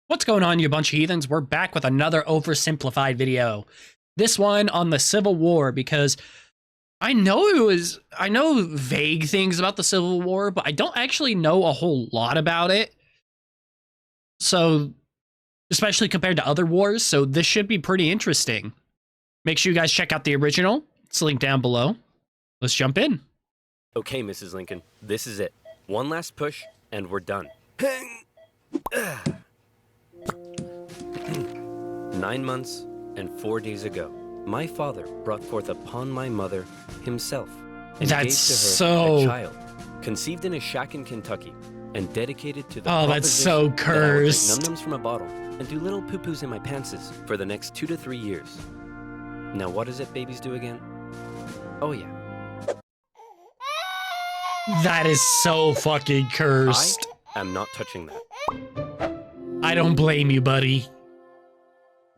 What's going on, you bunch of heathens? We're back with another oversimplified video. This one on the Civil War, because I know vague things about the Civil War, but I don't actually know a whole lot about it. So, especially compared to other wars, so this should be pretty interesting. Make sure you guys check out the original. It's linked down below. Let's jump in. Okay, Mrs. Lincoln, this is it. One last push, and we're done. 9 months and 4 days ago, my father brought forth upon my mother himself and gave to her a child, conceived in a shack in Kentucky, and dedicated to the that's so cursed. That I would take num-nums from a bottle and do little poo-poos in my pantses for the next 2 to 3 years. Now what is it babies do again? Oh yeah. That is so fucking cursed. I am not touching that. I don't blame you, buddy.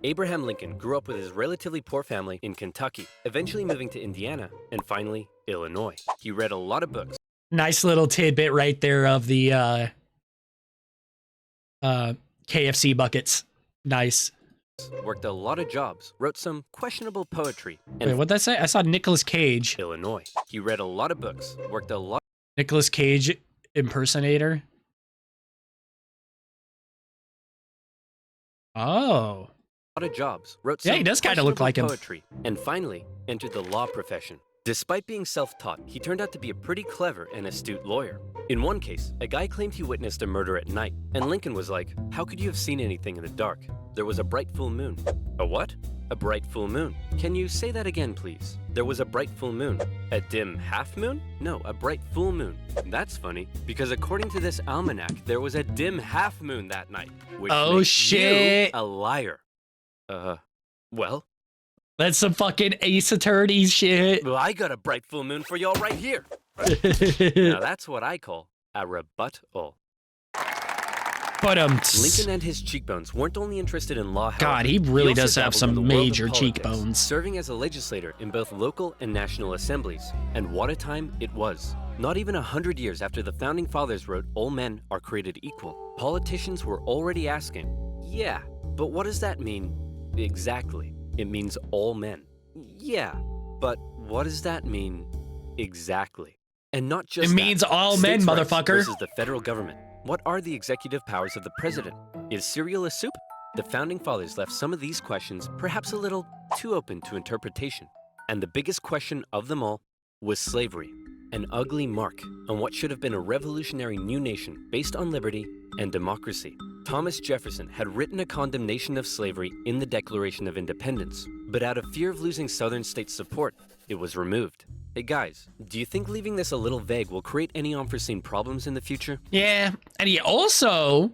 Abraham Lincoln grew up with his relatively poor family in Kentucky, eventually moving to Indiana, and finally, Illinois. He read a lot of books. Nice little tidbit right there of the KFC buckets. Nice. Worked a lot of jobs, wrote some questionable poetry. Wait, what'd that say? I saw Nicolas Cage. Illinois. He read a lot of books, worked a lot. Nicolas Cage impersonator. Oh. Of jobs, wrote some he does kind of look like poetry, and finally entered the law profession. Despite being self-taught, he turned out to be a pretty clever and astute lawyer. In one case, a guy claimed he witnessed a murder at night, and Lincoln was like, "How could you have seen anything in the dark? There was a bright full moon." A what? A bright full moon. Can you say that again, please? There was a bright full moon. A dim half moon? No, a bright full moon. That's funny, because according to this almanac, there was a dim half moon that night, which makes shit. you a liar. Well? That's some fucking Ace Attorney shit. Well, I got a bright full moon for y'all right here. Now that's what I call a rebuttal. But Lincoln and his cheekbones weren't only interested in law, however, God, he really does also have dabbled in some the world of major politics, cheekbones. serving as a legislator in both local and national assemblies. And what a time it was. Not even 100 years after the Founding Fathers wrote, "All men are created equal," politicians were already asking, yeah, but what does that mean exactly? It means all men. Yeah, but what does that mean exactly? And not just It means all men, States' rights motherfucker. versus the federal government. What are the executive powers of the president? Is cereal a soup? The Founding Fathers left some of these questions perhaps a little too open to interpretation. And the biggest question of them all was slavery, an ugly mark on what should have been a revolutionary new nation based on liberty and democracy. Thomas Jefferson had written a condemnation of slavery in the Declaration of Independence, but out of fear of losing Southern states' support, it was removed. Hey guys, do you think leaving this a little vague will create any unforeseen problems in the future? Yeah, and he also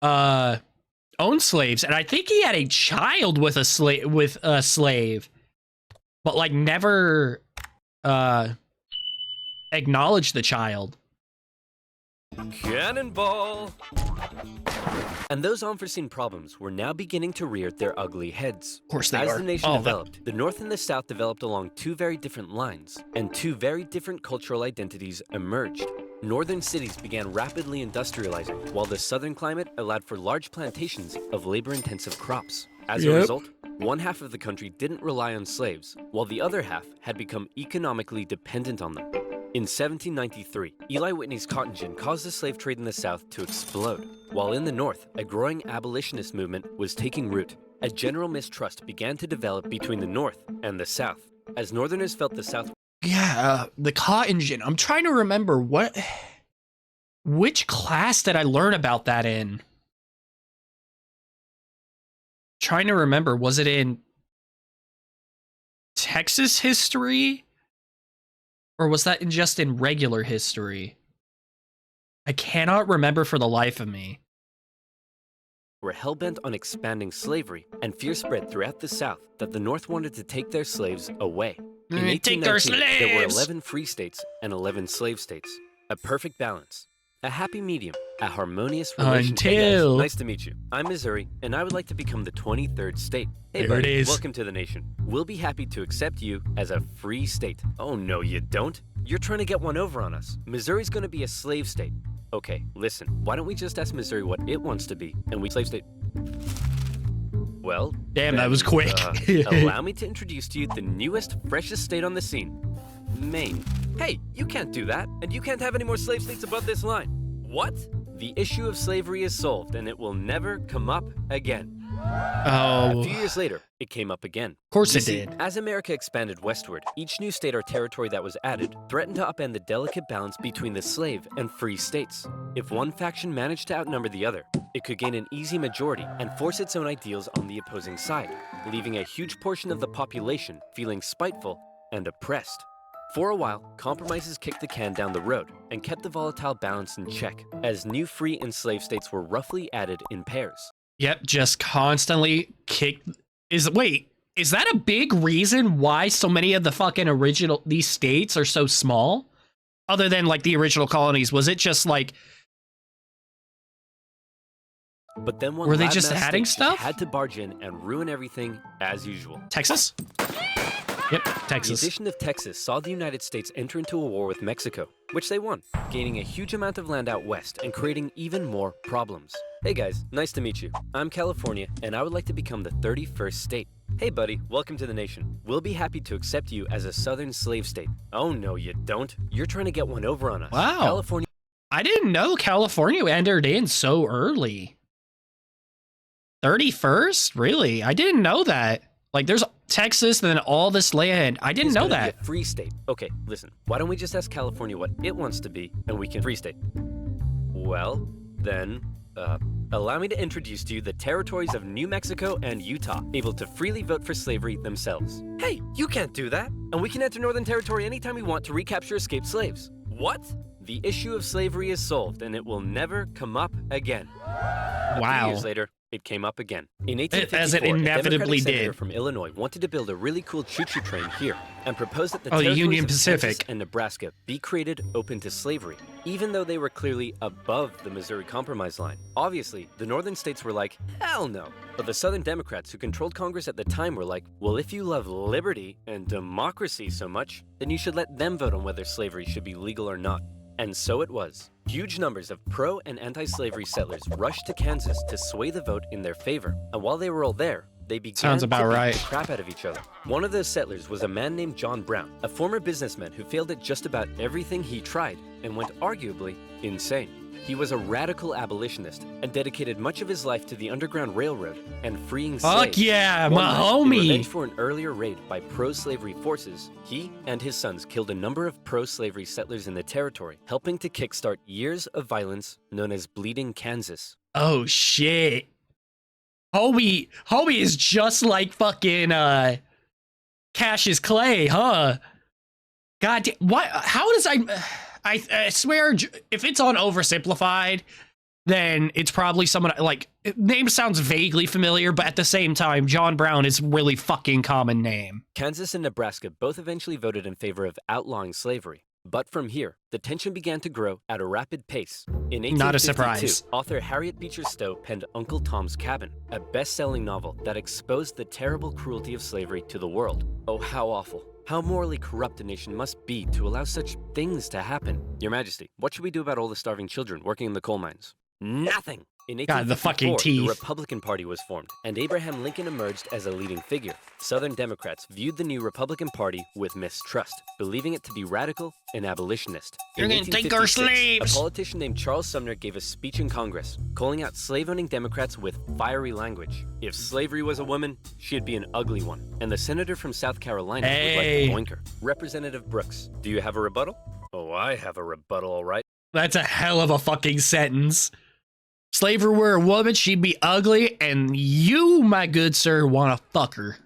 owned slaves, and I think he had a child with a slave, but like never acknowledged the child. Cannonball! And those unforeseen problems were now beginning to rear their ugly heads. Of course they As are. the nation developed, the North and the South developed along two very different lines, and two very different cultural identities emerged. Northern cities began rapidly industrializing, while the southern climate allowed for large plantations of labor-intensive crops. As a result, one half of the country didn't rely on slaves, while the other half had become economically dependent on them. In 1793, Eli Whitney's cotton gin caused the slave trade in the South to explode, while in the North, a growing abolitionist movement was taking root. A general mistrust began to develop between the North and the South, as Northerners felt the South. Yeah, the cotton gin. I'm trying to remember which class did I learn about that in? Trying to remember, was it in Texas history? Or was that just in regular history? I cannot remember for the life of me. Were hell-bent on expanding slavery, and fear spread throughout the South that the North wanted to take their slaves away. In Take their 1819, there were slaves! 11 free states and 11 slave states. A perfect balance. A happy medium. A harmonious relationship. Hey guys, Until... nice to meet you. I'm Missouri, and I would like to become the 23rd state. Hey There it buddy, is. welcome to the nation. We'll be happy to accept you as a free state. Oh no, you don't. You're trying to get one over on us. Missouri's gonna be a slave state. Okay, listen, why don't we just ask Missouri what it wants to be, and we slave state. Well, Damn, that then, was quick. Allow me to introduce to you the newest, freshest state on the scene, Maine. Hey, you can't do that, and you can't have any more slave states above this line. What? The issue of slavery is solved, and it will never come up again. Oh. A few years later, it came up again. Of course You it see, did. As America expanded westward, each new state or territory that was added threatened to upend the delicate balance between the slave and free states. If one faction managed to outnumber the other, it could gain an easy majority and force its own ideals on the opposing side, leaving a huge portion of the population feeling spiteful and oppressed. For a while, compromises kicked the can down the road and kept the volatile balance in check, as new free and slave states were roughly added in pairs. Yep, just constantly kick. Is that a big reason why so many of the fucking these states are so small? Other than like the original colonies, was it just like? But then one Were they just loudmouth adding state stuff? had to barge in and ruin everything as usual. Texas? Yep, The Texas. addition of Texas saw the United States enter into a war with Mexico, which they won, gaining a huge amount of land out west and creating even more problems. Hey guys, nice to meet you. I'm California, and I would like to become the 31st state. Hey buddy, welcome to the nation. We'll be happy to accept you as a southern slave state. Oh no, you don't. You're trying to get one over on us. Wow. California. I didn't know California entered in so early. 31st? Really? I didn't know that. Like, there's Texas and then all this land. I didn't is know gonna be that. a free state. Okay, listen. Why don't we just ask California what it wants to be, and we can free state? Well, then, allow me to introduce to you the territories of New Mexico and Utah, able to freely vote for slavery themselves. Hey, you can't do that, and we can enter Northern Territory anytime we want to recapture escaped slaves. What? The issue of slavery is solved, and it will never come up again. A few Wow. years later, it came up again. In 1854, As it inevitably a Democratic senator did. from Illinois wanted to build a really cool choo-choo train here and proposed that the Oh, the territories Union of Kansas Pacific. and Nebraska be created open to slavery, even though they were clearly above the Missouri Compromise line. Obviously, the northern states were like, hell no. But the Southern Democrats who controlled Congress at the time were like, well, if you love liberty and democracy so much, then you should let them vote on whether slavery should be legal or not. And so it was. Huge numbers of pro- and anti-slavery settlers rushed to Kansas to sway the vote in their favor. And while they were all there, they began Sounds about to beat right. the crap out of each other. One of those settlers was a man named John Brown, a former businessman who failed at just about everything he tried and went arguably insane. He was a radical abolitionist and dedicated much of his life to the Underground Railroad and freeing Fuck slaves. yeah, One my night, in revenge homie. for an earlier raid by pro-slavery forces, he and his sons killed a number of pro-slavery settlers in the territory, helping to kickstart years of violence known as Bleeding Kansas. Oh shit. Homie is just like fucking Cassius Clay, huh? God damn, what? How does I swear, if it's on Oversimplified, then it's probably someone like, name sounds vaguely familiar, but at the same time, John Brown is really fucking common name. Kansas and Nebraska both eventually voted in favor of outlawing slavery. But from here, the tension began to grow at a rapid pace. In 1852, Not a surprise. author Harriet Beecher Stowe penned Uncle Tom's Cabin, a best-selling novel that exposed the terrible cruelty of slavery to the world. Oh, how awful. How morally corrupt a nation must be to allow such things to happen. Your Majesty, what should we do about all the starving children working in the coal mines? Nothing! In God, the fucking 1854, teeth. the Republican Party was formed, and Abraham Lincoln emerged as a leading figure. Southern Democrats viewed the new Republican Party with mistrust, believing it to be radical and abolitionist. You're In gonna take our 1856, slaves! A politician named Charles Sumter gave a speech in Congress, calling out slave-owning Democrats with fiery language. If slavery was a woman, she'd be an ugly one. And the senator from South Carolina Hey. would like to boink her. Representative Brooks, do you have a rebuttal? Oh, I have a rebuttal, all right. That's a hell of a fucking sentence. Slavery were a woman, she'd be ugly, and you, my good sir, wanna fuck her.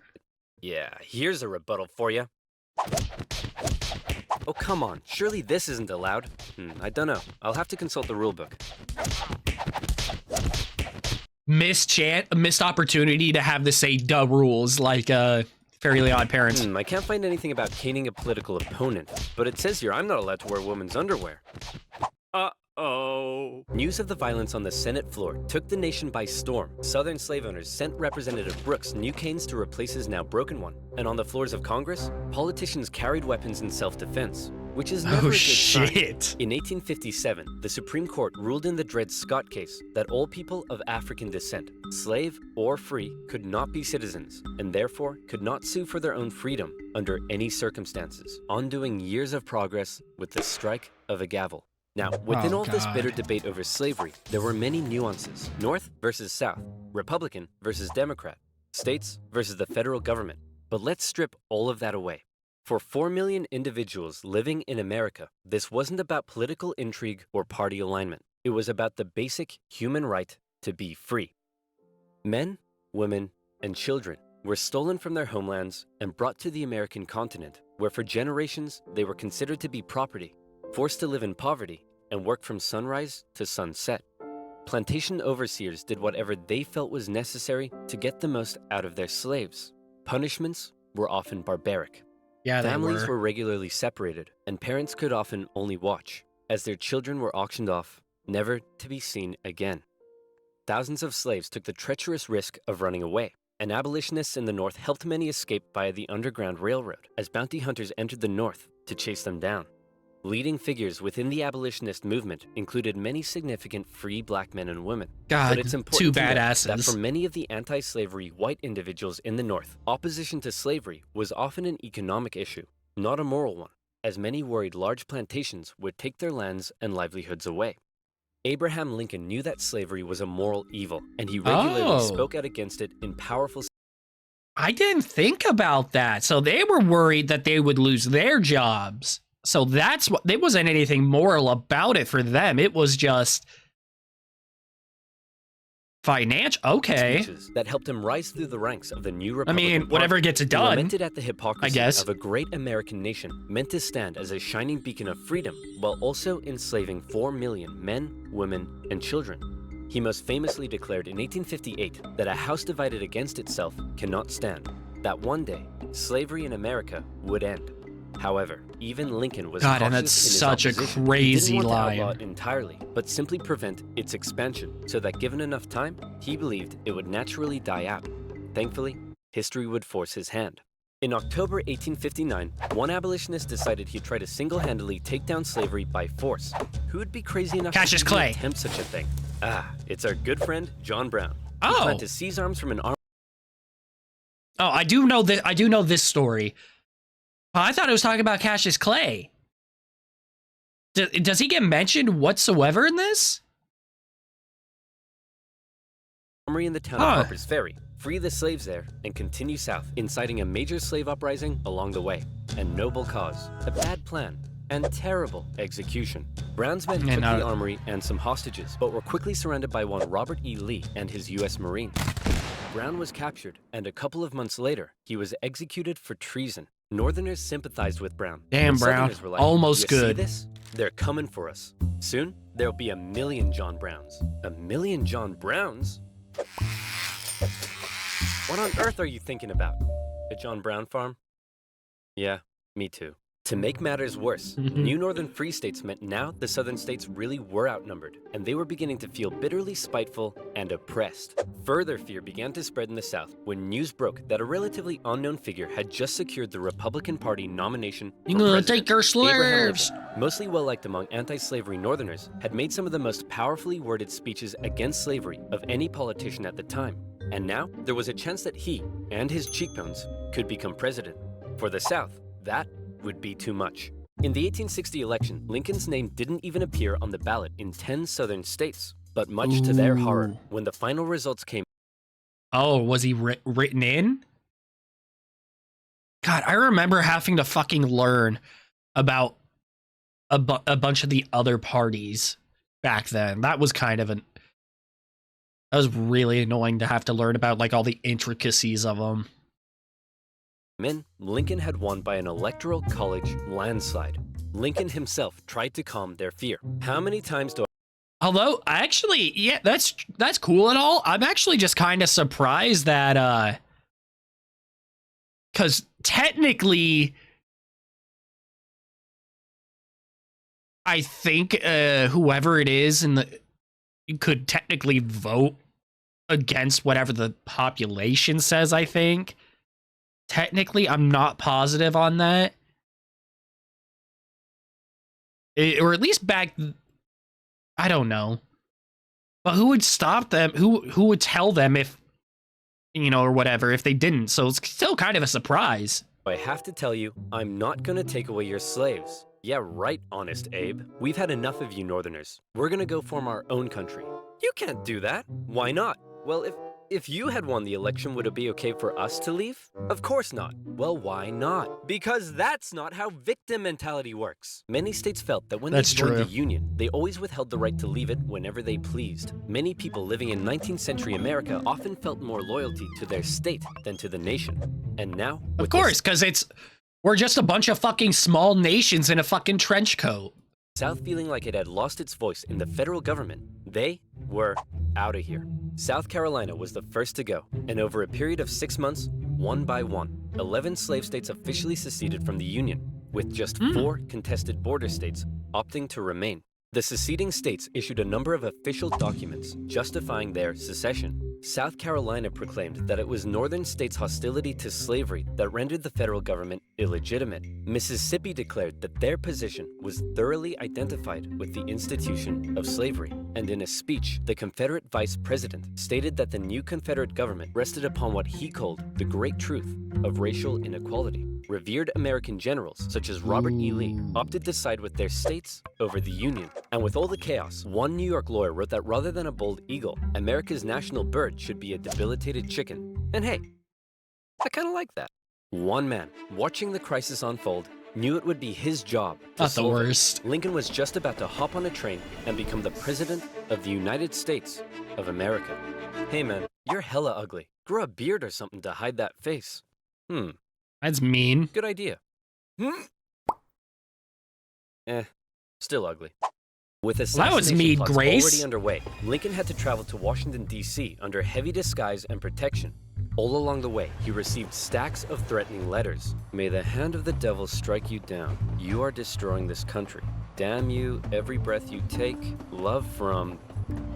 Yeah, here's a rebuttal for you. Oh, come on. Surely this isn't allowed. I don't know. I'll have to consult the rule book. Missed opportunity to have this say duh rules like Fairly Odd Parents. I can't find anything about caning a political opponent, but it says here I'm not allowed to wear women's underwear. Uh-oh. News of the violence on the Senate floor took the nation by storm. Southern slave owners sent Representative Brooks new canes to replace his now broken one. And on the floors of Congress, politicians carried weapons in self-defense. which is never a Oh good sign. shit. In 1857, the Supreme Court ruled in the Dred Scott case that all people of African descent, slave or free, could not be citizens, and therefore could not sue for their own freedom under any circumstances, undoing years of progress with the strike of a gavel. Now, within all this bitter debate over slavery, there were many nuances. North versus South, Republican versus Democrat, states versus the federal government. But let's strip all of that away. For 4 million individuals living in America, this wasn't about political intrigue or party alignment. It was about the basic human right to be free. Men, women, and children were stolen from their homelands and brought to the American continent, where for generations they were considered to be property, forced to live in poverty, and work from sunrise to sunset. Plantation overseers did whatever they felt was necessary to get the most out of their slaves. Punishments were often barbaric. Yeah, Families were regularly separated, and parents could often only watch, as their children were auctioned off, never to be seen again. Thousands of slaves took the treacherous risk of running away, and abolitionists in the North helped many escape via the Underground Railroad, as bounty hunters entered the North to chase them down. Leading figures within the abolitionist movement included many significant free black men and women. God, but it's important two to note badasses. that for many of the anti-slavery white individuals in the North, opposition to slavery was often an economic issue, not a moral one, as many worried large plantations would take their lands and livelihoods away. Abraham Lincoln knew that slavery was a moral evil, and he regularly spoke out against it in powerful. I didn't think about that. So they were worried that they would lose their jobs. So that's what, there wasn't anything moral about it for them. It was just financial. Okay. Speeches that helped him rise through the ranks of the new I Republican mean, Party. whatever gets it He done. lamented at the hypocrisy I guess. of a great American nation meant to stand as a shining beacon of freedom while also enslaving 4 million men, women, and children. He most famously declared in 1858 that a house divided against itself cannot stand, that one day slavery in America would end. However, even Lincoln was God, cautious and that's in his such a opposition. crazy He didn't want line. to outlaw it entirely, but simply prevent its expansion, so that given enough time, he believed it would naturally die out. Thankfully, history would force his hand. In October 1859, one abolitionist decided he'd try to single-handedly take down slavery by force. Who would be crazy enough Cassius to Clay. even attempt such a thing? It's our good friend, John Brown. He Oh. planned to seize arms from an army. Oh, I do know that. I do know this story. I thought it was talking about Cassius Clay. Does he get mentioned whatsoever in this? In the town of Harper's Ferry, free the slaves there, and continue south, inciting a major slave uprising along the way. A noble cause, a bad plan, and terrible execution. Brown's men took the armory and some hostages, but were quickly surrounded by one Robert E. Lee and his U.S. Marines. Brown was captured, and a couple of months later, he was executed for treason. Northerners sympathized with Brown. Damn, Brown. Southerners were like, Almost "You see good." this? They're coming for us. Soon, there'll be 1 million John Browns. 1 million John Browns? What on earth are you thinking about? A John Brown farm? Yeah, me too. To make matters worse, new northern free states meant now the southern states really were outnumbered, and they were beginning to feel bitterly spiteful and oppressed. Further fear began to spread in the South when news broke that a relatively unknown figure had just secured the Republican Party nomination for You're gonna president. take our Abraham slaves. Lincoln, mostly well-liked among anti-slavery Northerners, had made some of the most powerfully worded speeches against slavery of any politician at the time. And now, there was a chance that he and his cheekbones could become president. For the South, that would be too much. In the 1860 election, Lincoln's name didn't even appear on the ballot in 10 southern states. But much to their horror, when the final results came. Oh, was he written in? God, I remember having to fucking learn about a bunch of the other parties back then. That was kind of that was really annoying to have to learn about, like, all the intricacies of them. Lincoln had won by an electoral college landslide. Lincoln himself tried to calm their fear. How many times do Although, actually, yeah, that's cool and all. I'm actually just kind of surprised that, because technically, I think whoever it is could technically vote against whatever the population says, I think. Technically, I'm not positive on that. Or at least back, I don't know. But who would stop them? Who would tell them if, or whatever, if they didn't? So it's still kind of a surprise. I have to tell you, I'm not gonna take away your slaves. Yeah, right, Honest Abe. We've had enough of you Northerners. We're gonna go form our own country. You can't do that. Why not? Well, if you had won the election, would it be okay for us to leave? Of course not. Well, why not? Because that's not how victim mentality works. Many states felt that when they joined the Union, they always withheld the right to leave it whenever they pleased. Many people living in 19th century America often felt more loyalty to their state than to the nation. And now, of course, because we're just a bunch of fucking small nations in a fucking trench coat. South feeling like it had lost its voice in the federal government, they were out of here. South Carolina was the first to go, and over a period of 6 months, one by one, 11 slave states officially seceded from the Union, with just 4 contested border states opting to remain. The seceding states issued a number of official documents justifying their secession. South Carolina proclaimed that it was northern states' hostility to slavery that rendered the federal government illegitimate. Mississippi declared that their position was thoroughly identified with the institution of slavery. And in a speech, the Confederate vice president stated that the new Confederate government rested upon what he called the great truth of racial inequality. Revered American generals, such as Robert E. Lee, opted to side with their states over the Union. And with all the chaos, one New York lawyer wrote that rather than a bold eagle, America's national bird should be a debilitated chicken. And hey, I kind of like that. One man, watching the crisis unfold, knew it would be his job to Not the worst. Lincoln was just about to hop on a train and become the president of the United States of America. Hey man, you're hella ugly. Grow a beard or something to hide that face. That's mean. Good idea. Still ugly. With assassination plots already underway, Lincoln had to travel to Washington, D.C. under heavy disguise and protection. All along the way, he received stacks of threatening letters. May the hand of the devil strike you down. You are destroying this country. Damn you, every breath you take. Love from...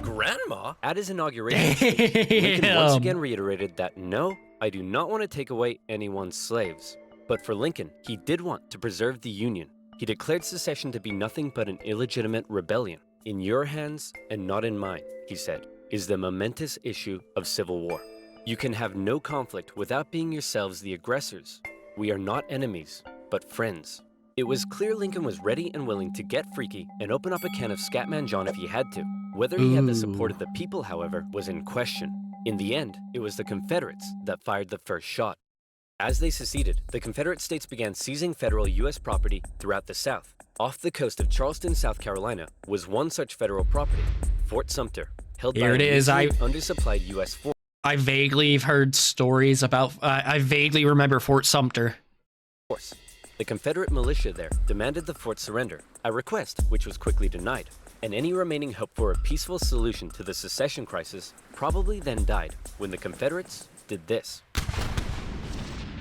Grandma? At his inauguration speech, Lincoln once again reiterated that no, I do not want to take away anyone's slaves. But for Lincoln, he did want to preserve the Union. He declared secession to be nothing but an illegitimate rebellion. In your hands, and not in mine, he said, is the momentous issue of civil war. You can have no conflict without being yourselves the aggressors. We are not enemies, but friends. It was clear Lincoln was ready and willing to get freaky and open up a can of Scatman John if he had to. Whether he had the support of the people, however, was in question. In the end, it was the Confederates that fired the first shot. As they seceded, the Confederate states began seizing federal U.S. property throughout the South. Off the coast of Charleston, South Carolina, was one such federal property, Fort Sumter, held by an undersupplied U.S. force. I vaguely have heard stories about. I vaguely remember Fort Sumter. The Confederate militia there demanded the fort surrender, a request which was quickly denied. And any remaining hope for a peaceful solution to the secession crisis probably then died when the Confederates did this.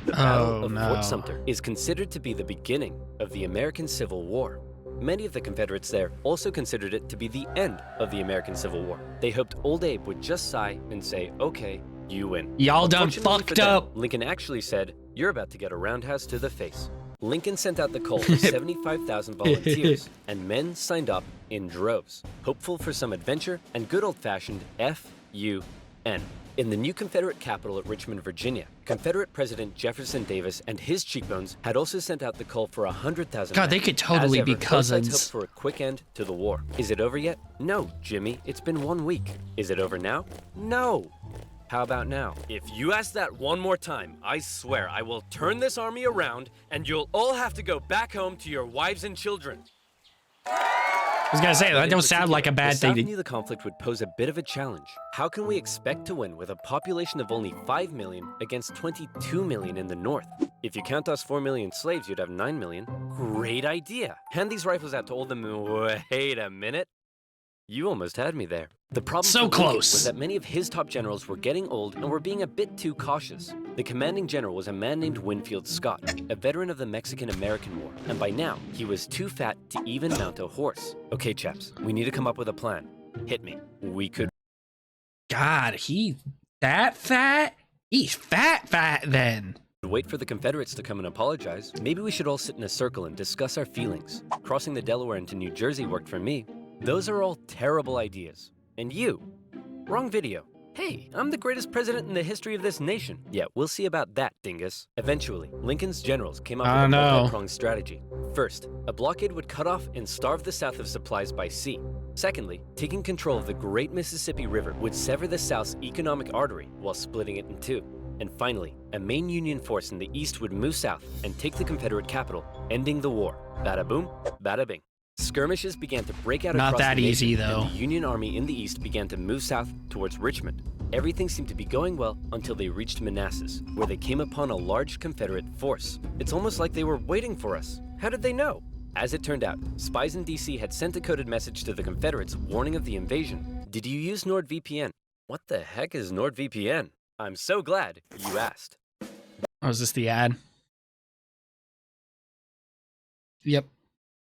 The Battle of Fort Sumter is considered to be the beginning of the American Civil War. Many of the Confederates there also considered it to be the end of the American Civil War. They hoped Old Abe would just sigh and say, okay, you win. Y'all done fucked up. Lincoln actually said, you're about to get a roundhouse to the face. Lincoln sent out the call for 75,000 volunteers, and men signed up in droves, hopeful for some adventure and good old-fashioned F-U-N. In the new Confederate capital at Richmond, Virginia, Confederate President Jefferson Davis and his cheekbones had also sent out the call for 100,000 God, they could totally be cousins. Both sides hoped for a quick end to the war. Is it over yet? No, Jimmy. It's been 1 week. Is it over now? No. How about now? If you ask that one more time, I swear I will turn this army around and you'll all have to go back home to your wives and children. I was gonna say, that don't sound like a bad thing. The South knew the conflict would pose a bit of a challenge. How can we expect to win with a population of only 5 million against 22 million in the North? If you count us 4 million slaves, you'd have 9 million. Great idea. Hand these rifles out to all the men. Wait a minute. You almost had me there. The problem so close was that many of his top generals were getting old and were being a bit too cautious. The commanding general was a man named Winfield Scott, a veteran of the Mexican-American War, and by now, he was too fat to even mount a horse. Okay, chaps, we need to come up with a plan. Hit me. We could... God, he that fat? He's fat then. Wait for the Confederates to come and apologize. Maybe we should all sit in a circle and discuss our feelings. Crossing the Delaware into New Jersey worked for me. Those are all terrible ideas. And you? Wrong video. Hey, I'm the greatest president in the history of this nation. Yeah, we'll see about that, dingus. Eventually, Lincoln's generals came up with a multi-pronged strategy. First, a blockade would cut off and starve the South of supplies by sea. Secondly, taking control of the great Mississippi River would sever the South's economic artery while splitting it in two. And finally, a main Union force in the East would move south and take the Confederate capital, ending the war. Bada boom, bada bing. Skirmishes began to break out across the nation, and the Union Army in the East began to move south towards Richmond. Everything seemed to be going well until they reached Manassas, where they came upon a large Confederate force. It's almost like they were waiting for us. How did they know? As it turned out, spies in DC had sent a coded message to the Confederates warning of the invasion. Did you use NordVPN? What the heck is NordVPN? I'm so glad you asked. Oh, is this the ad? Yep.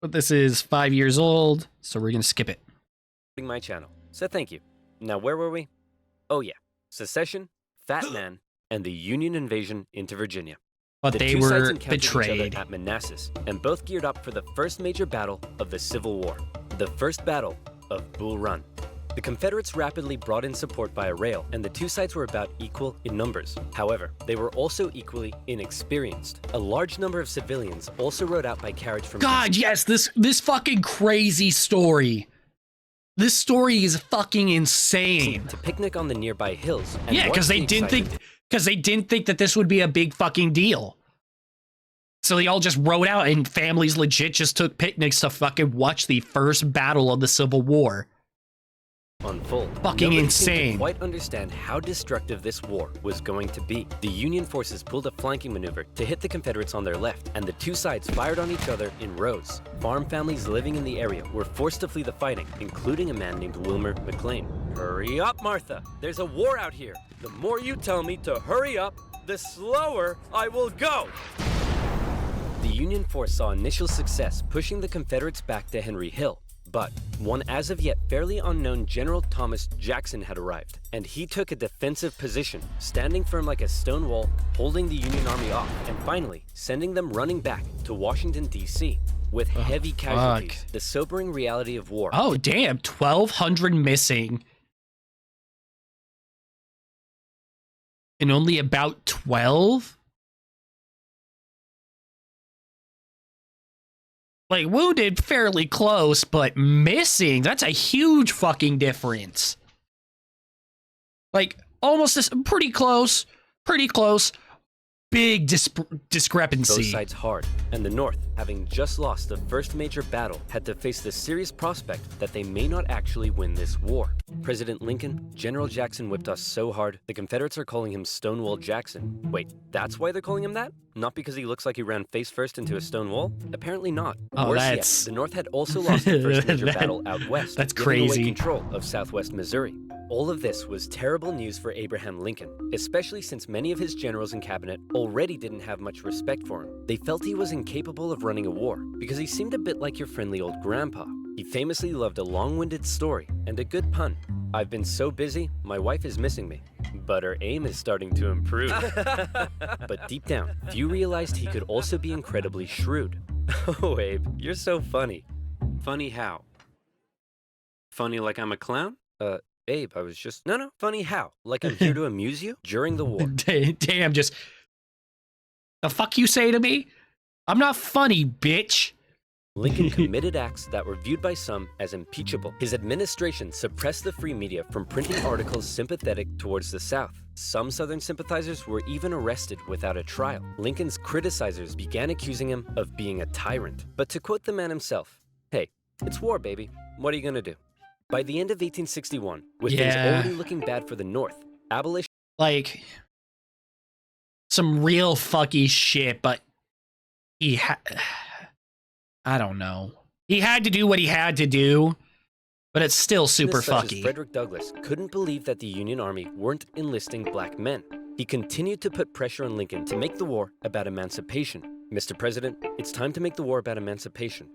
But this is 5 years old, so we're going to skip it. My channel. So thank you. Now where were we? Oh yeah. Secession, Fat Man, and the Union invasion into Virginia. But they were betrayed. Each other at Manassas, and both geared up for the first major battle of the Civil War. The First Battle of Bull Run. The Confederates rapidly brought in support via rail, and the two sides were about equal in numbers. However, they were also equally inexperienced. A large number of civilians also rode out by carriage from God, yes, this fucking crazy story. This story is fucking insane. To picnic on the nearby hills. And yeah, because they didn't think that this would be a big fucking deal. So they all just rode out, and families legit just took picnics to fucking watch the first battle of the Civil War. Unfold. Fucking insane. Nobody seemed to quite understand how destructive this war was going to be. The Union forces pulled a flanking maneuver to hit the Confederates on their left, and the two sides fired on each other in rows. Farm families living in the area were forced to flee the fighting, including a man named Wilmer McLean. Hurry up, Martha! There's a war out here. The more you tell me to hurry up, the slower I will go. The Union force saw initial success, pushing the Confederates back to Henry Hill. But one as of yet fairly unknown General Thomas Jackson had arrived, and he took a defensive position, standing firm like a stone wall, holding the Union Army off, and finally sending them running back to Washington, D.C. with heavy casualties, the sobering reality of war. Oh, damn, 1,200 missing. And only about 12? Like, wounded fairly close, but missing, that's a huge fucking difference. Like, almost pretty close. Big discrepancy. Both sides hard, and the North, having just lost the first major battle, had to face the serious prospect that they may not actually win this war. President Lincoln, General Jackson whipped us so hard, the Confederates are calling him Stonewall Jackson. Wait, that's why they're calling him that? Not because he looks like he ran face first into a stone wall? Apparently not. Oh, Worse yet, the North had also lost the first major battle out west. That's giving crazy. away control of southwest Missouri. All of this was terrible news for Abraham Lincoln, especially since many of his generals and cabinet already didn't have much respect for him. They felt he was incapable of running a war because he seemed a bit like your friendly old grandpa. He famously loved a long-winded story and a good pun. I've been so busy, my wife is missing me, but her aim is starting to improve. But deep down, few realized he could also be incredibly shrewd. Oh, Abe, you're so funny. Funny how? Funny like I'm a clown? Abe, I was just... No, funny how? Like I'm here to amuse you? During the war. Damn, just... The fuck you say to me? I'm not funny, bitch. Lincoln committed acts that were viewed by some as impeachable. His administration suppressed the free media from printing articles sympathetic towards the South. Some Southern sympathizers were even arrested without a trial. Lincoln's criticizers began accusing him of being a tyrant. But to quote the man himself, hey, it's war, baby. What are you gonna do? By the end of 1861, with things already looking bad for the North, abolition... Like, some real fucky shit, but he I don't know. He had to do what he had to do, but it's still super fucky. Frederick Douglass couldn't believe that the Union Army weren't enlisting black men. He continued to put pressure on Lincoln to make the war about emancipation. Mr. President, it's time to make the war about emancipation.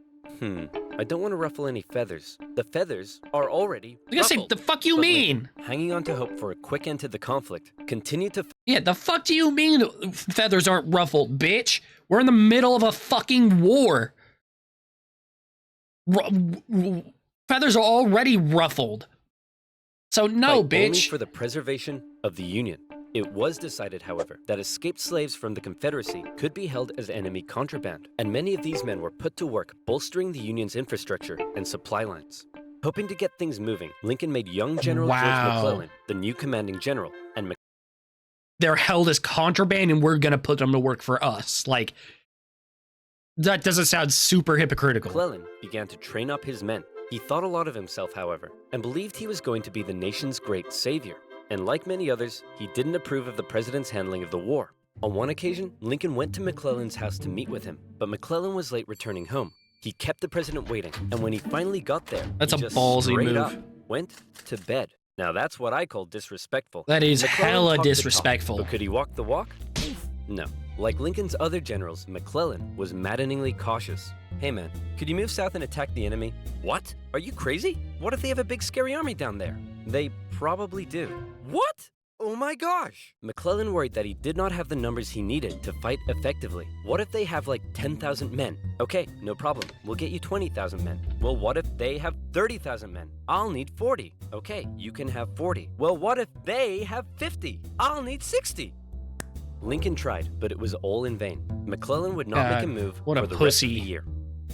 I don't want to ruffle any feathers. The feathers are already I was gonna say, the fuck you mean? Lincoln, hanging on to hope for a quick end to the conflict, continued to Yeah, the fuck do you mean feathers aren't ruffled, bitch? We're in the middle of a fucking war. Feathers are already ruffled. So no, Fight bitch. only for the preservation of the Union. It was decided, however, that escaped slaves from the Confederacy could be held as enemy contraband, and many of these men were put to work bolstering the Union's infrastructure and supply lines. Hoping to get things moving, Lincoln made young General George McClellan the new commanding general, and they're held as contraband and we're gonna put them to work for us. Like, that doesn't sound super hypocritical. McClellan began to train up his men. He thought a lot of himself, however, and believed he was going to be the nation's great savior. And like many others, he didn't approve of the president's handling of the war. On one occasion, Lincoln went to McClellan's house to meet with him, but McClellan was late returning home. He kept the president waiting, and when he finally got there, that's he a just ballsy straight move. Up went to bed. Now that's what I call disrespectful. That is McClellan hella talked the disrespectful. talk, but could he walk the walk? No. Like Lincoln's other generals, McClellan was maddeningly cautious. Hey man, could you move south and attack the enemy? What? Are you crazy? What if they have a big scary army down there? They probably do. What? Oh my gosh! McClellan worried that he did not have the numbers he needed to fight effectively. What if they have like 10,000 men? Okay, no problem. We'll get you 20,000 men. Well, what if they have 30,000 men? I'll need 40. Okay, you can have 40. Well, what if they have 50? I'll need 60. Lincoln tried, but it was all in vain. McClellan would not make a move for the rest of the year.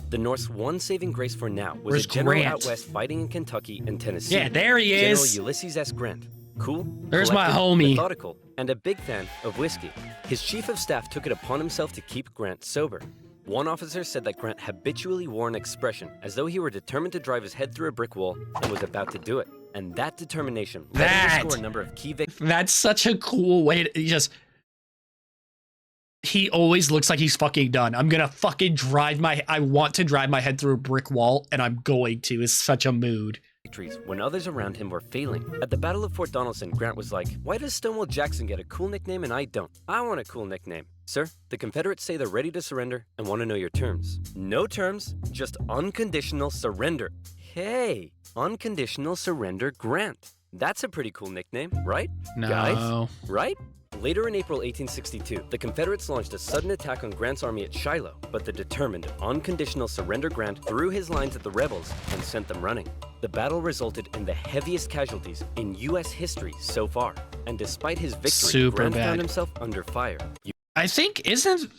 The North's one saving grace for now was Where's a general Grant? out west fighting in Kentucky and Tennessee. Yeah, there he General is. Ulysses S. Grant. Cool, There's my collected, homie. methodical, and a big fan of whiskey. His chief of staff took it upon himself to keep Grant sober. One officer said that Grant habitually wore an expression as though he were determined to drive his head through a brick wall and was about to do it. And that determination led him to score a number of key victories. That's such a cool way to he always looks like he's fucking done. I'm gonna fucking I want to drive my head through a brick wall, and I'm going to. It's such a mood. When others around him were failing. At the Battle of Fort Donelson, Grant was like, why does Stonewall Jackson get a cool nickname and I don't? I want a cool nickname. Sir, the Confederates say they're ready to surrender and want to know your terms. No terms, just unconditional surrender. Hey, unconditional surrender Grant. That's a pretty cool nickname, right? No. Guys, right? Later in April 1862, the Confederates launched a sudden attack on Grant's army at Shiloh, but the determined, unconditional surrender Grant threw his lines at the rebels and sent them running. The battle resulted in the heaviest casualties in U.S. history so far, and despite his victory, Grant found himself under fire. I think, isn't...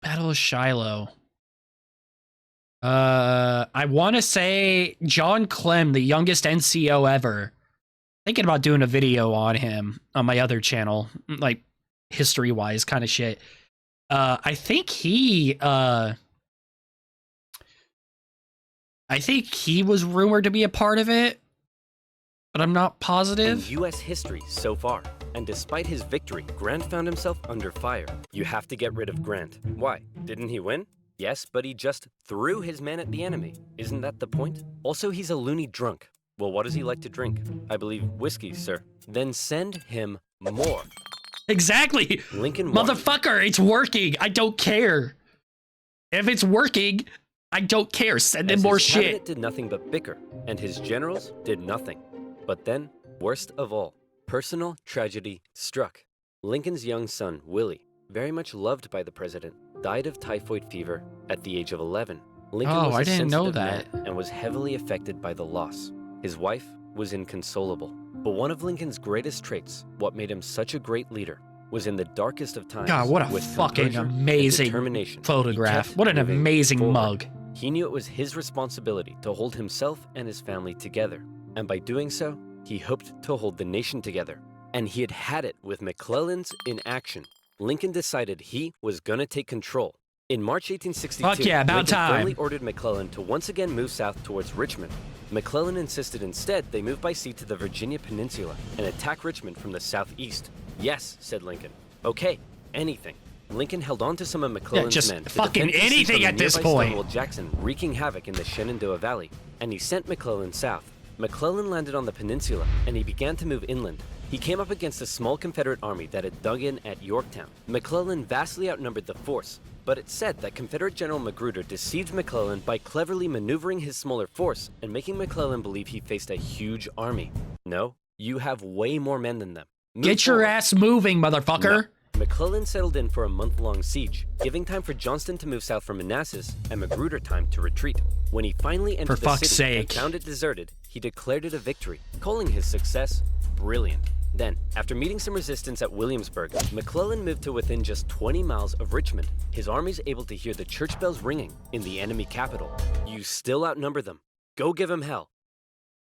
Battle of Shiloh. I want to say John Clem, the youngest NCO ever. Thinking about doing a video on him on my other channel, like history-wise kind of shit. I think he was rumored to be a part of it, but I'm not positive. In U.S. history so far, and despite his victory, Grant found himself under fire. You have to get rid of Grant. Why? Didn't he win? Yes, but he just threw his men at the enemy. Isn't that the point? Also, he's a loony drunk. Well, what does he like to drink? I believe whiskey, sir. Then send him more. Exactly. Lincoln Motherfucker, it's working. I don't care. If it's working, I don't care. Send him more shit. His cabinet did nothing but bicker, and his generals did nothing. But then, worst of all, personal tragedy struck. Lincoln's young son, Willie, very much loved by the president, died of typhoid fever at the age of 11. Lincoln was I a didn't know sensitive that. man and was heavily affected by the loss. His wife was inconsolable. But one of Lincoln's greatest traits, what made him such a great leader, was in the darkest of times. God, what a with fucking composure and amazing determination, photograph. he What an kept moving amazing forward. mug. He knew it was his responsibility to hold himself and his family together. And by doing so, he hoped to hold the nation together. And he had had it with McClellan's in action. Lincoln decided he was gonna take control. In March 1862, Fuck yeah, about Lincoln time. firmly ordered McClellan to once again move south towards Richmond. McClellan insisted instead they move by sea to the Virginia Peninsula and attack Richmond from the southeast. Yes, said Lincoln. Okay, anything. Lincoln held on to some of McClellan's just men to fucking defend the sea anything from the at this nearby point. Stonewall Jackson wreaking havoc in the Shenandoah Valley, and he sent McClellan south. McClellan landed on the peninsula, and he began to move inland. He came up against a small Confederate army that had dug in at Yorktown. McClellan vastly outnumbered the force, but it's said that Confederate General Magruder deceived McClellan by cleverly maneuvering his smaller force and making McClellan believe he faced a huge army. No, you have way more men than them. Get your ass moving, motherfucker. No. McClellan settled in for a month-long siege, giving time for Johnston to move south from Manassas and Magruder time to retreat. When he finally entered the city and found it deserted, he declared it a victory, calling his success brilliant. Then, after meeting some resistance at Williamsburg, McClellan moved to within just 20 miles of Richmond, his armies able to hear the church bells ringing in the enemy capital. You still outnumber them. Go give him hell.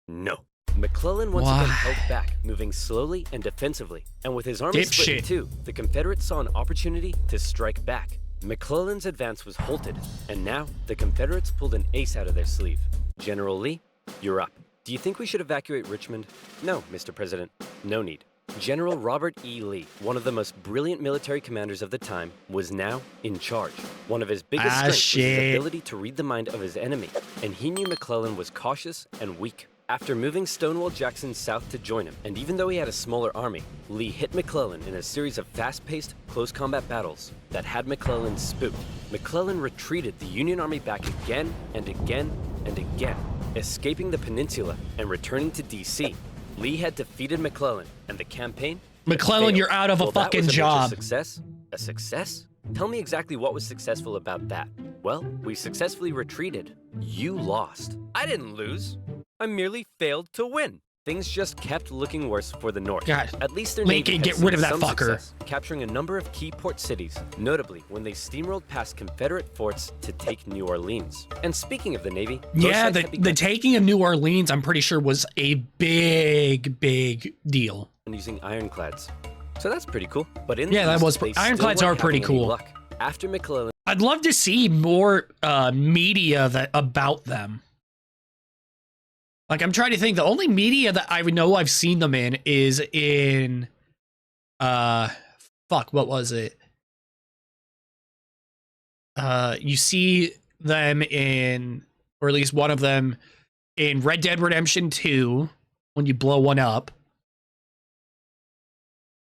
No. McClellan once again held back, moving slowly and defensively. And with his army split in two, the Confederates saw an opportunity to strike back. McClellan's advance was halted, and now the Confederates pulled an ace out of their sleeve. General Lee, you're up. Do you think we should evacuate Richmond? No, Mr. President, no need. General Robert E. Lee, one of the most brilliant military commanders of the time, was now in charge. One of his biggest strengths was his ability to read the mind of his enemy, and he knew McClellan was cautious and weak. After moving Stonewall Jackson south to join him, and even though he had a smaller army, Lee hit McClellan in a series of fast-paced, close combat battles that had McClellan spooked. McClellan retreated the Union Army back again and again and again, escaping the peninsula and returning to D.C. Lee had defeated McClellan, and the campaign McClellan, you're out of a fucking job. Success? A success? Tell me exactly what was successful about that. Well, we successfully retreated. You lost. I didn't lose. I merely failed to win. Things just kept looking worse for the North. God, at least their Lincoln, Navy get rid of that fucker. Success, capturing a number of key port cities, notably when they steamrolled past Confederate forts to take New Orleans. And speaking of the Navy, yeah, the taking of New Orleans, I'm pretty sure was a big deal. Using ironclads, so that's pretty cool. But in that was ironclads are pretty cool. After McClellan, I'd love to see more media about them. Like, I'm trying to think, the only media that I know I've seen them in is in, what was it? You see them in, or at least one of them, in Red Dead Redemption 2, when you blow one up.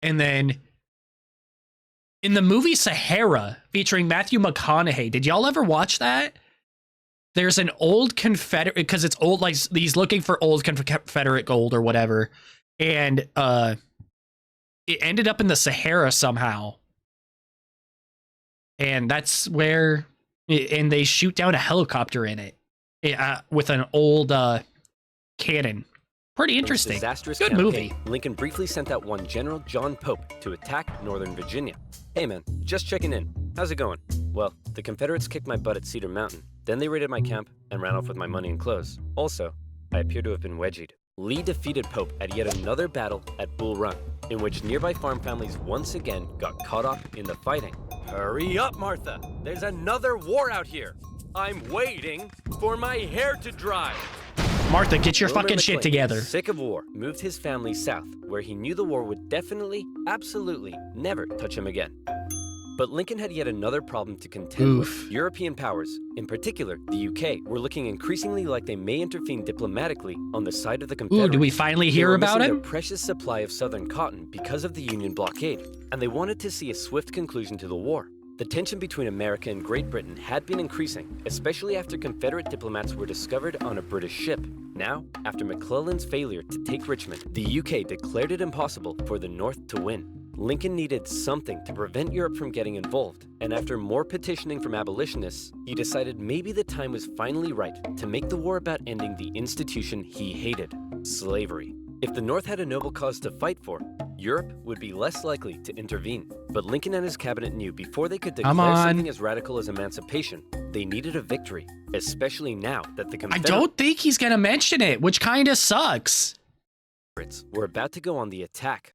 And then in the movie Sahara, featuring Matthew McConaughey. Did y'all ever watch that? There's an old Confederate, because it's old, like he's looking for old Confederate gold or whatever. And it ended up in the Sahara somehow. And that's where, and they shoot down a helicopter in it with an old cannon. Pretty interesting. Disastrous Good campaign, movie. Lincoln briefly sent out one General John Pope to attack Northern Virginia. Hey man, just checking in. How's it going? Well, the Confederates kicked my butt at Cedar Mountain. Then they raided my camp and ran off with my money and clothes. Also, I appear to have been wedgied. Lee defeated Pope at yet another battle at Bull Run, in which nearby farm families once again got caught up in the fighting. Hurry up, Martha! There's another war out here! I'm waiting for my hair to dry! Martha, get your fucking shit together. Sick of war, moved his family south, where he knew the war would definitely, absolutely, never touch him again. But Lincoln had yet another problem to contend with. European powers, in particular the UK, were looking increasingly like they may intervene diplomatically on the side of the Confederates. Do we finally hear about it? Their precious supply of southern cotton because of the Union blockade, and they wanted to see a swift conclusion to the war. The tension between America and Great Britain had been increasing, especially after Confederate diplomats were discovered on a British ship. Now, after McClellan's failure to take Richmond, the UK declared it impossible for the North to win. Lincoln needed something to prevent Europe from getting involved, and after more petitioning from abolitionists, he decided maybe the time was finally right to make the war about ending the institution he hated, slavery. If the North had a noble cause to fight for, Europe would be less likely to intervene. But Lincoln and his cabinet knew before they could declare something as radical as emancipation, they needed a victory, especially now that the Confederates... I don't think he's gonna mention it, which kinda sucks. ...were about to go on the attack.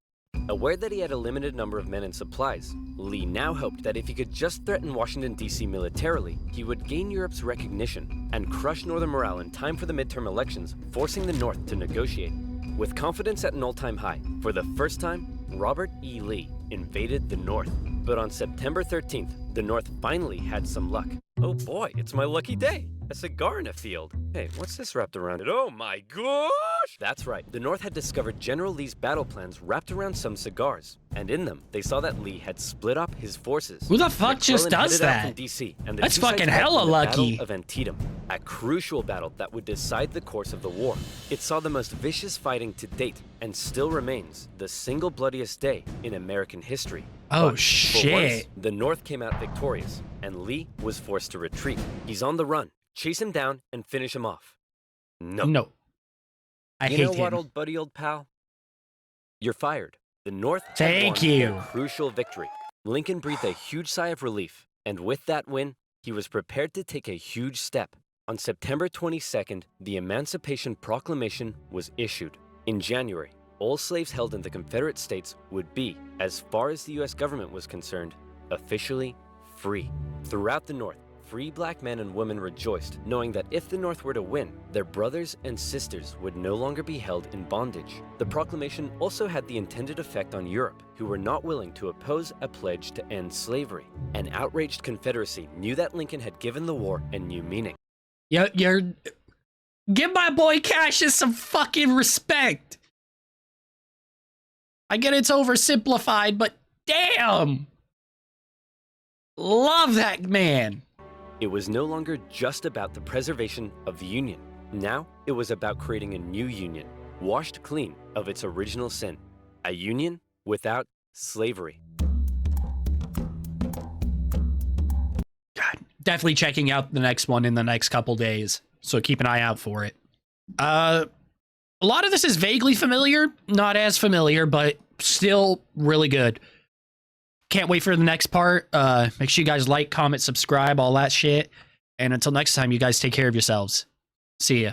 Aware that he had a limited number of men and supplies, Lee now hoped that if he could just threaten Washington, D.C. militarily, he would gain Europe's recognition and crush Northern morale in time for the midterm elections, forcing the North to negotiate. With confidence at an all-time high, for the first time, Robert E. Lee invaded the North. But on September 13th, the North finally had some luck. Oh boy, it's my lucky day. A cigar in a field. Hey, what's this wrapped around it? Oh my gosh! That's right. The North had discovered General Lee's battle plans wrapped around some cigars. And in them, they saw that Lee had split up his forces. Who the fuck just does that? DC, and That's fucking hella lucky. Battle of Antietam, a crucial battle that would decide the course of the war. It saw the most vicious fighting to date, and still remains the single bloodiest day in American history. Oh, But shit. For once, the North came out victorious, and Lee was forced to retreat. He's on the run. Chase him down and finish him off. No. I You hate know what, him. old buddy, old pal? You're fired. The North had Thank won you. a crucial victory. Lincoln breathed a huge sigh of relief, and with that win, he was prepared to take a huge step. On September 22nd, the Emancipation Proclamation was issued. In January, all slaves held in the Confederate States would be, as far as the U.S. government was concerned, officially free. Throughout the North, free black men and women rejoiced, knowing that if the North were to win, their brothers and sisters would no longer be held in bondage. The proclamation also had the intended effect on Europe, who were not willing to oppose a pledge to end slavery. An outraged Confederacy knew that Lincoln had given the war a new meaning. You're give my boy Cassius some fucking respect. I get it's oversimplified, but damn. Love that man. It was no longer just about the preservation of the Union. Now, it was about creating a new Union, washed clean of its original sin. A Union without slavery. God, definitely checking out the next one in the next couple days, so keep an eye out for it. A lot of this is vaguely familiar, not as familiar, but still really good. Can't wait for the next part. Make sure you guys like, comment, subscribe, all that shit. And until next time, you guys take care of yourselves. See ya.